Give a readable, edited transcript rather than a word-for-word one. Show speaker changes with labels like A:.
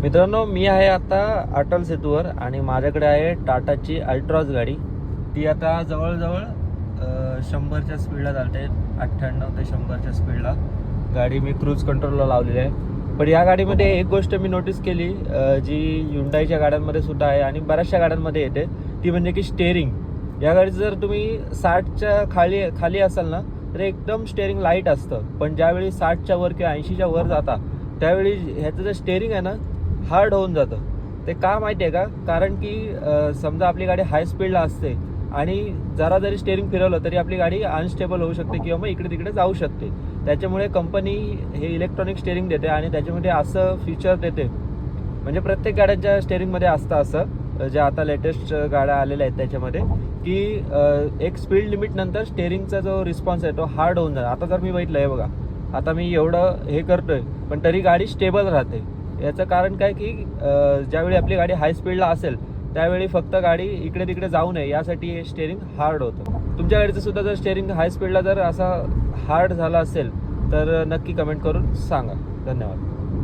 A: मित्रांनो, मी आहे आता अटल सेतूवर आणि माझ्याकडे आहे टाटाची अल्ट्रॉज गाडी. ती आता जवळजवळ 100च्या स्पीडला चालते. 98 ते 100च्या स्पीडला गाडी मी क्रूज कंट्रोलला लावलेली आहे. पण या गाडीमध्ये एक गोष्ट मी नोटीस केली, जी Hyundaiच्या गाड्यांमध्ये सुद्धा आहे आणि बऱ्याचशा गाड्यांमध्ये येते, ती म्हणजे की स्टेअरिंग. या गाडीचं जर तुम्ही 60च्या खाली असाल ना, तर एकदम स्टेअरिंग लाईट असतं. पण ज्यावेळी 60च्या वर किंवा 80च्या वर जाता त्यावेळी ह्याचं जे स्टेअरिंग आहे ना, हार्ड होऊन जातं. ते का माहिती आहे का? कारण की समजा आपली गाडी हाय स्पीडला असते आणि जरा जरी स्टेअरिंग फिरवलं तरी आपली गाडी अनस्टेबल होऊ शकते किंवा मग इकडे तिकडे जाऊ शकते. त्याच्यामुळे कंपनी हे इलेक्ट्रॉनिक स्टेअरिंग देते आणि त्याच्यामध्ये असं फीचर देते, म्हणजे प्रत्येक गाड्यांच्या स्टेअरिंगमध्ये असतं असं, ज्या आता लेटेस्ट गाड्या आलेल्या आहेत त्याच्यामध्ये, की एक स्पीड लिमिट नंतर स्टेअरिंगचा जो रिस्पॉन्स आहे तो हार्ड होऊन जातो. आता जर मी बघितलं आहे बघा, आता मी एवढं हे करतोय पण तरी गाडी स्टेबल राहते. याचं कारण काय की ज्यावेळी आपली गाडी हाय स्पीडला असेल त्यावेळी फक्त गाडी इकडे तिकडे जाऊ नये यासाठी हे स्टेअरिंग हार्ड होतं. तुमच्या गाडीचं सुद्धा जर स्टेअरिंग हाय स्पीडला जर असा हार्ड झाला असेल तर नक्की कमेंट करून सांगा. धन्यवाद.